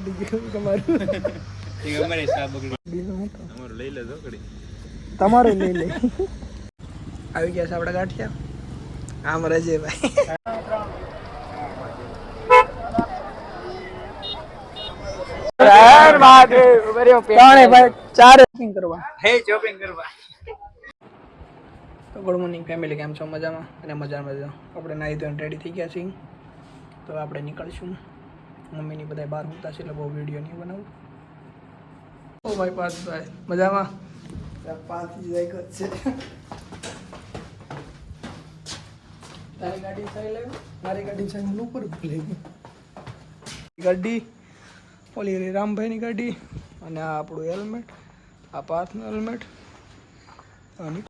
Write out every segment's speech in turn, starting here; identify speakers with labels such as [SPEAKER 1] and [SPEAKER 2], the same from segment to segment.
[SPEAKER 1] તમારું લઈ લેજો ઘડી.
[SPEAKER 2] તમારું લઈ લે. આવી ગયા છે આપડા ગાંઠિયા. આમ રજે ભાઈ. ગુડ મોર્નિંગ ફેમિલી, કેમ છો? મજામાં? અને મજા આપણે નાહી ધોઈને રેડી થઈ ગયા છીએ. તો આપણે નીકળશું. મમ્મીની બધા બહાર મૂકતા છે એટલે બહુ વિડીયો નહીં બનાવું. ઓ ભાઈ પાર્થભાઈ મજામાં? પાર્થજી જાય છે. તારી ગાડી સાઈ લેવું? મારી ગાડી સાઈ ઉપર ભૂલી ગઈ. ગાડી ઓલી રામભાઈની ગાડી અને આ આપણું હેલ્મેટ, આ પાર્થનું હેલ્મેટ અને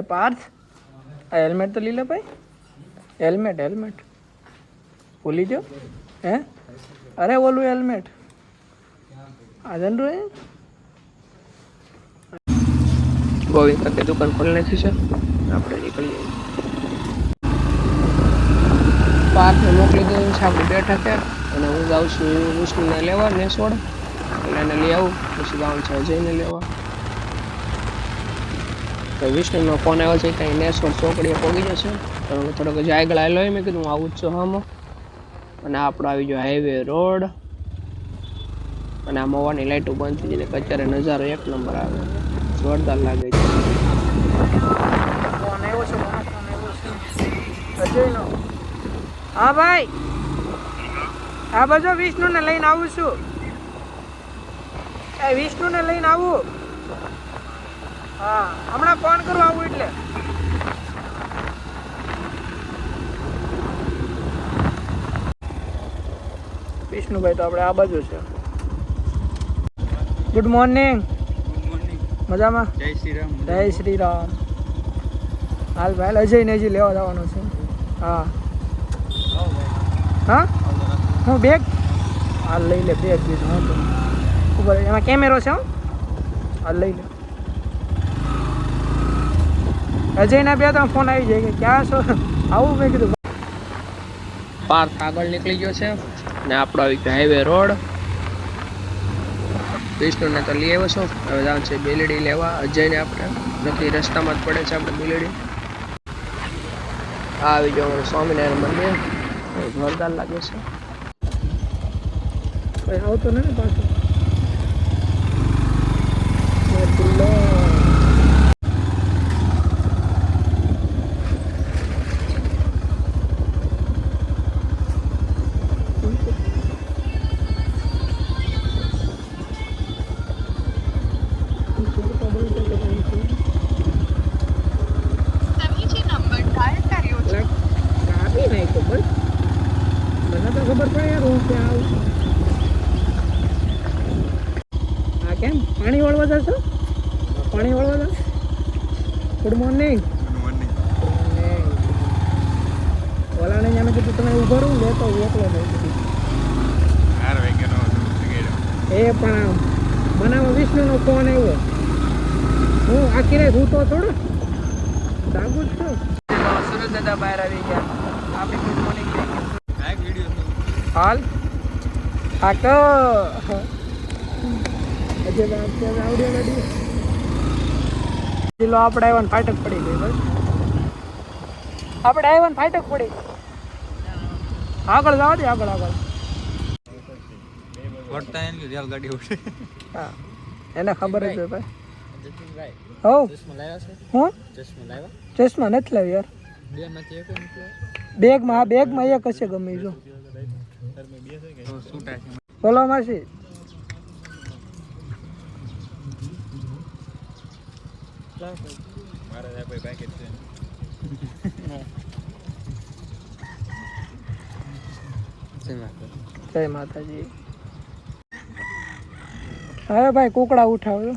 [SPEAKER 2] એ પાર્થ આ હેલ્મેટ તો લઈ લે ભાઈ. હેલ્મેટ ભૂલી જાઓ હે? અરે ઓલું હેલ્મેટ આજન રો ગોવિંદ કાકે દુકાન ખોલી નાખી છે. આપણે નીકળીએ. પાર્કને મોકલી દઉં છે. આપણે બેઠા છે અને હું જાઉં છું વિષ્ણુને લેવા નેસોડ. એટલે એને લઈ આવું પછી જાઉં છે અજયને લેવા. તો વિષ્ણુનો ફોન આવ્યો છે કંઈ નેસોડ ચોકડીએ પહોંચી જશે. તો થોડોક જ આગળ આવેલો હોય. મેં કીધું હું આવું જ છું હામાં. અને આપણો આવી ગયો હાઈવે રોડ. અને આ મવાની લાઈટો બંધ થઈ જાય. અત્યારે નજારો એક નંબર આવે, જોરદાર લાગે છે. ફોન આવ્યો છે અજયનો. હા ભાઈ, હા બજો વિષ્ણુને લઈને આવું છું. એ વિષ્ણુને લઈને આવું. હા હમણાં ફોન કરું આવું એટલે. વિષ્ણુભાઈ તો આપણે આ બાજુ છે. Good morning. મજામાં?
[SPEAKER 1] જય શ્રી રામ.
[SPEAKER 2] જય શ્રી રામ. હાલ ભાઈ અજયને હજી લેવા જવાનો છે. હા હા હું બેગ હાલ લઈ લે. બેગ દીધું હું તો ઉપર એમાં કેમેરો છે. હાલ લઈ લે. અજયના બે તો ફોન આવી જાય કે ક્યાં છો આવું. મેં કીધું પાર્થ આગળ નીકળી ગયો છે ને આપણો આવી ગયો હાઈવે રોડ. વિષ્ણુને તો લઈ આવ્યો છો. હવે જાવ છે બેલડી લેવા અજયને. આપણે નથી રસ્તામાં જ પડે છે આપણે બેલડી. આ આવી ગયો અમારું સ્વામિનારાયણ મંદિર. જોરદાર લાગે છે. આવતો ને પાછો ખબર પડે યાર હું ત્યાં આવું છું. હા કેમ પાણી વાળવા જશો? પાણી વાળવા જાવ. Good morning. ઓલાને અમે કીધું તમે ઉભો રહું લેતો એકલો નહીં કીધું. એ પણ બનાવો વિષ્ણુનો ફોન આવ્યો. હું આખી રાત હું તો થોડો જાગું જ છું. સુરત દાદા બહાર આવી ગયા. આપણી ગુડ મોર્નિંગ હાલ આ તો આપણે આવ્યા ફાટક પડી ગઈ. બસ આપણે આવ્યા ફાટક પડી. આગળ જવા દે. આગળ હા એને ખબર જ હોય ભાઈ. હો હું ચશ્મા નથી લાવી યાર. બેગમાં એક હશે ગમે જો. બોલો માસી. જય માતાજી. હવે ભાઈ કુકડા ઉઠાવ્યો.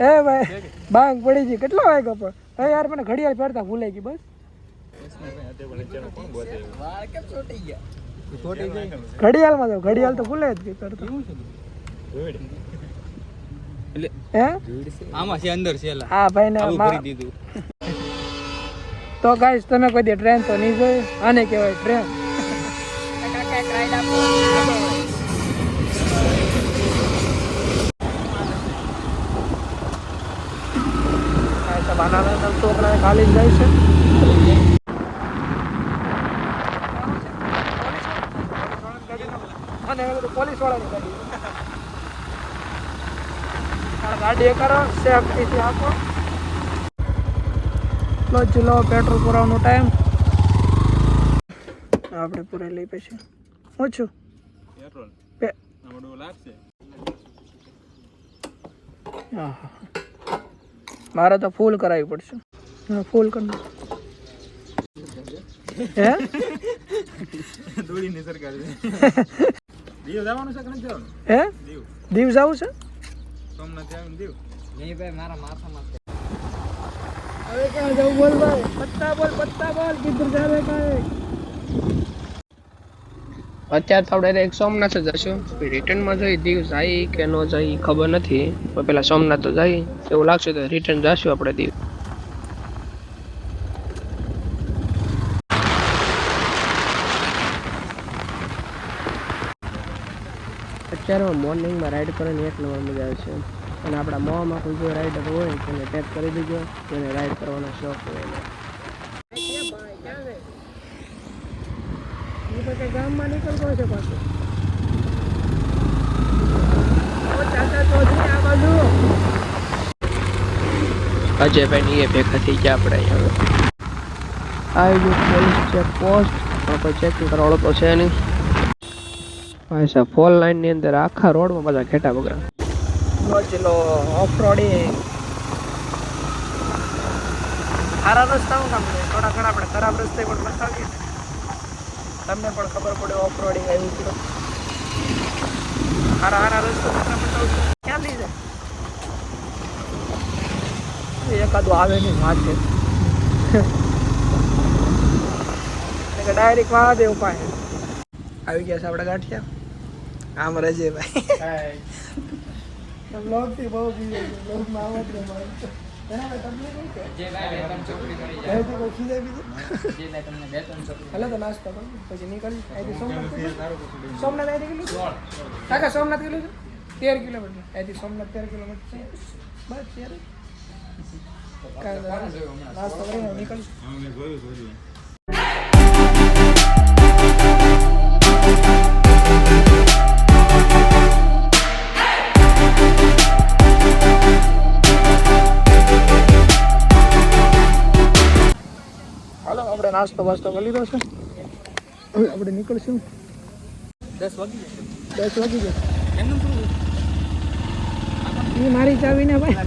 [SPEAKER 2] એ ભાઈ બાંગ પડી ગઈ. કેટલા વાગ્યા પણ હવે યાર મને ઘડિયાળ પહેરતા ભૂલાઈ ગઈ. બસ ઘડિયાળમાં તો ઘડિયાળ તો ભૂલે જ ગઈ કરતો. હે આમાં છે અંદર છે. હા ભાઈ ને ભરી દીધું. તો ગાઈસ તમે કોઈ દી ટ્રેન તો નહીં જોઈ. આને કહેવાય ટ્રેન. છોકરા ખાલી જાય છે. પોલીસ વાળાની ગાડી કરો સેફટીથી આપો. ચલો પેટ્રોલ પુરાવાનો ટાઈમ આપણે પૂરે લઈ પછી ઓછું
[SPEAKER 1] પેટ્રોલ લાગશે.
[SPEAKER 2] મારે તો ફૂલ કરાવવી પડશે. ફૂલ કરી હે
[SPEAKER 1] દોડીની સરકાર દીવ જવાનું છે કે નથી જવાનું?
[SPEAKER 2] હે દીવ જવું છે?
[SPEAKER 1] સોમનાથ આવીને દીવ
[SPEAKER 3] નહીં ભાઈ મારા માથામાં
[SPEAKER 2] હવે ક્યાં જવું? બોલ ભાઈ, પત્તા બોલ કિધર જાવે કાય. અત્યારે તો ડાયરેક્ટ સોમનાથ જ જશું. રિટર્નમાં જઈ દીવ જાય કે ન જાય ખબર નથી, પણ પેલા સોમનાથ તો જાય એવું લાગશે તો રિટર્ન જશું આપણે દીવ. અત્યારે મોર્નિંગમાં રાઈડ કરવાની એક નંબર મજા આવે છે. અને આપણા મોમાં કોઈ જો રાઈડર હોય તેને ટેગ કરી દીધો, તેને રાઈડ કરવાનો શોખ હોય એને. ગામમાં નીકળતો છે પાછું. અજયભાઈ ની એ ભેગા થઈ ગયા આપણે અહીંયા. આવી ગયું પોલીસ ચેકપોસ્ટ, કોઈ ચેકિંગ કરવાળો તો છે નહીં. અચ્છા, ફોર લાઈન ની અંદર આખા રોડમાં બધા ઘેટા બગડા. ચલો ઓફ રોડિંગ. સારા રસ્તાઓ કામ છે, થોડા ઘણા આપણે ખરાબ રસ્તે પણ બતાવીએ, તમને પણ ખબર પડે ઓફ રોડિંગ આવ્યું છે. સારા રસ્તો તમને બતાવશું. ક્યાં લઈ જાય એકાદું આવે નહીં માથે ડાયરેક્ટ મહાદેવ પાસે આવી ગયા છે આપણા ગાંઠિયા. આમ રજે ભાઈ બ્લોગથી બહુ બીજે છે. બ્લોગમાં આવત ને મારે હેલો તો નાસ્તો પછી નીકળી સોમનાથ આવી ગયેલું કાકા. સોમનાથ ગયેલું છે 13 કિલોમીટર. અહીંથી સોમનાથ 13 કિલોમીટર છે બસ યાર. નાસ્તો કરીને નીકળી. હાલો આપણે નાસ્તો વાસ્તો કરી લીધો છે. હવે આપણે નીકળશું. 10 વાગી ગયા. એ મારી ચાવી ને ભાઈ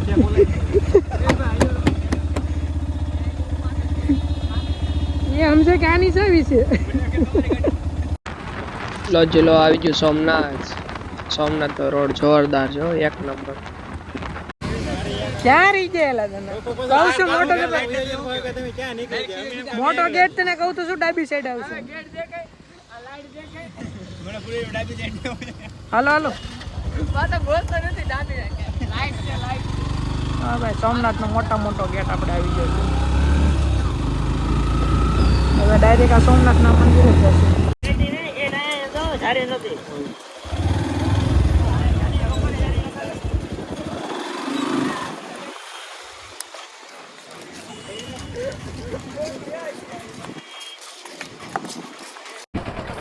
[SPEAKER 2] એ સમજે કે આની ચાવી છે. લો ચલો આવી ગયું સોમનાથ. સોમનાથ તો રોડ જોરદાર છે, એક નંબર. ક્યાં રહી ગયેલા તને કહું છું? મોટો ગેટ તને કહું તો શું ડાબી સાઈડ આવશે. હાલો હા ભાઈ, સોમનાથ નો મોટો ગેટ આપણે આવી ગયો છે. હવે ડાયરેક્ટ આ સોમનાથ ના મંદિરે જ જશે.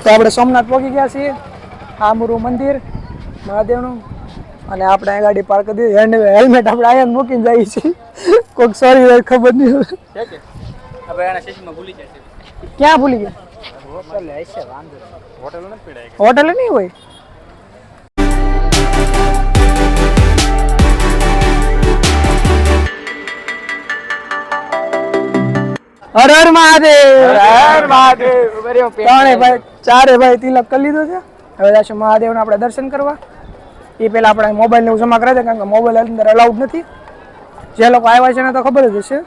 [SPEAKER 2] તો આપણે સોમનાથ પહોંચી ગયા છીએ. આમરું મંદિર મહાદેવનું. અને આપણે આ ગાડી પાર્ક કરી દીધી. હેલ્મેટ આપણે અહીંયા મૂકીને જઈએ છીએ. કોઈક સોરી હોય ખબર નહીં હવે. ક્યાં ભૂલી ગયા? હોટલ નહીં હોય. હર હર મહાદેવ. ચારે ભાઈ તિલક કરી લીધો છે. હવે જશું મહાદેવના આપણે દર્શન કરવા. એ પહેલા આપણે મોબાઈલ ને જમા કરાવી દે, કારણ કે મોબાઈલ અંદર અલાઉડ નથી. જે લોકો આવ્યા છે એને તો ખબર જ હશે.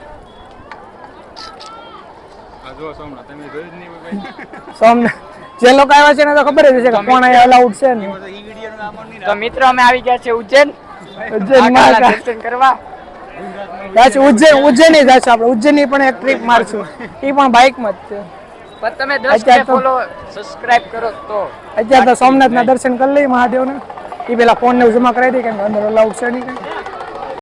[SPEAKER 2] સોમનાથ જે લોકો આવ્યા છે એને તો ખબર જ હશે કે કોણ અહીંયા અલાઉડ છે ને.
[SPEAKER 3] તો મિત્રો અમે આવી ગયા છે ઉજ્જૈન દર્શન કરવા.
[SPEAKER 2] ઉજ્જૈન જશું આપણે. ઉજ્જૈન ની પણ એક ટ્રીપ મારશું. એ પણ બાઇકમાં જ છે.
[SPEAKER 3] પણ તમે 10
[SPEAKER 4] અત્યારે તો-
[SPEAKER 3] ફોલો સબસ્ક્રાઇબ કરો તો
[SPEAKER 4] અત્યારે તો સોમનાથના દર્શન કરી લઈએ મહાદેવના. એ પેલા ફોન ને જમા કરાવી દઈએ, કેમ કે અંદર અલાઉડ છે નહીં કંઈ.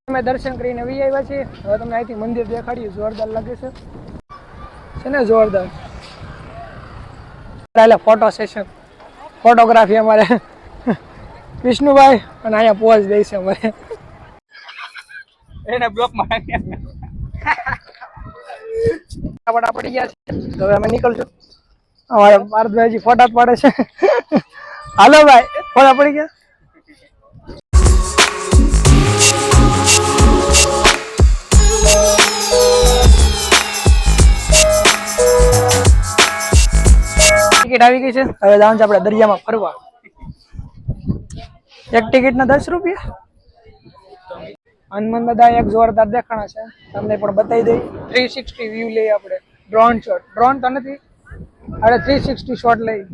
[SPEAKER 4] અમે દર્શન કરીને વી આવ્યા છીએ. હવે તમને અહીંથી મંદિર દેખાડીએ. જોરદાર લાગે છે ને જોરદાર. એટલે ફોટો સેશન, ફોટોગ્રાફી અમારે વિષ્ણુભાઈ અને અહીંયા પોઝ દે છે અમારે.
[SPEAKER 3] એને બ્લોક માં
[SPEAKER 4] ફટાફટ પડી ગયા છે. હવે અમે નીકળશું. અમારે પાર્થભાઈ ફોટા જ પાડે છે. હાલો ભાઈ, ફોટા પડી ગયા. ટિકિટ આવી ગઈ છે. હવે જવાનું છે આપણે દરિયામાં ફરવા. એક ટિકિટના 10 રૂપિયા. હનુમાન દાદા એક જોરદાર દેખાણા છે, તમને પણ બતાવી દઈ. 360 વ્યૂ લઈએ આપણે. ડ્રોન શોટ, ડ્રોન તો નથી, આપણે 360 શોટ લઈ.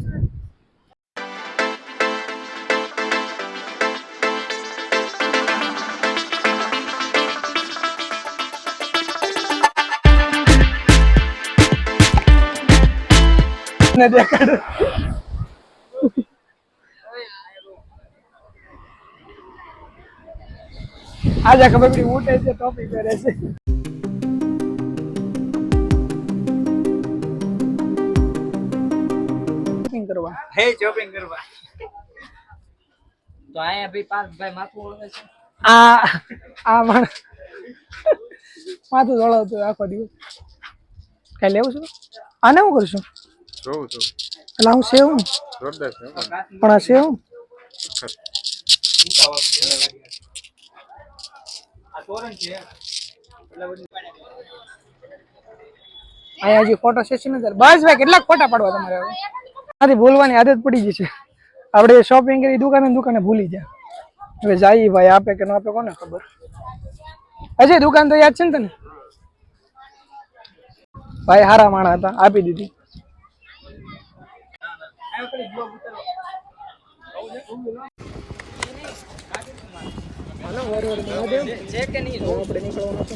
[SPEAKER 4] ને દેખાડ આજે ખબર પડી ઉઠે છે, ટોપી પહેરે છે. શોપિંગ કરવા
[SPEAKER 3] હે શોપિંગ કરવા તો આયા ભી પાર્થભાઈ માથું ઓળખે છે.
[SPEAKER 4] આ માણસ માથું દોડાવતું આખો દિવસ. કઈ લેવું છું? આને હું કરશું?
[SPEAKER 1] જોઉં છું.
[SPEAKER 4] એટલે હું સેવ
[SPEAKER 1] જોરદાર છે.
[SPEAKER 4] પણ આ સેવ અહીંયા હજી ફોટો સેશન નથી. બસ ભાઈ, કેટલાક ફોટા પાડવા તમારે? હવે આથી ભૂલવાની આદત પડી ગઈ છે. આપણે શોપિંગ કરી દુકાને ભૂલી જાય. હવે જાય ભાઈ, આપે કે ન આપે કોને ખબર. હજી દુકાન તો યાદ છે ને તને? ભાઈ હારા માણા હતા, આપી દીધી.
[SPEAKER 3] છે કે નહીં
[SPEAKER 4] આપણે નીકળવાનું છે.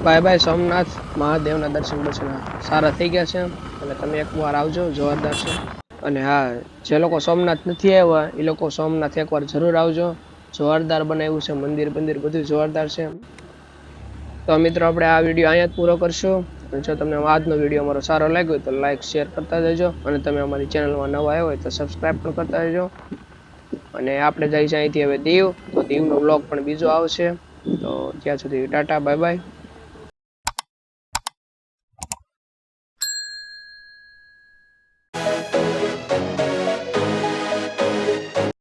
[SPEAKER 2] Bye bye Somnath. મહાદેવના દર્શન સારા થઈ ગયા છે અને તમે એકવાર આવજો, જોરદાર છે. અને હા, જે લોકો સોમનાથ નથી આવ્યા એ લોકો સોમનાથ એકવાર જરૂર આવજો. જોરદાર બનાવ્યું છે મંદિર બધું જોરદાર છે. તો મિત્રો આપણે આ વિડીયો અહીંયા જ પૂરો કરશું. અને જો તમને આજનો વિડીયો અમારો સારો લાગ્યો તો લાઈક શેર કરતા જજો. અને તમે અમારી ચેનલમાં નવા આવ્યા હોય તો સબસ્ક્રાઈબ પણ કરતા જજો. અને આપણે જઈ છે અહીંથી હવે દીવ, તો દીવનો વ્લોગ પણ બીજો આવશે. તો ત્યાં સુધી ટાટા, બાય બાય.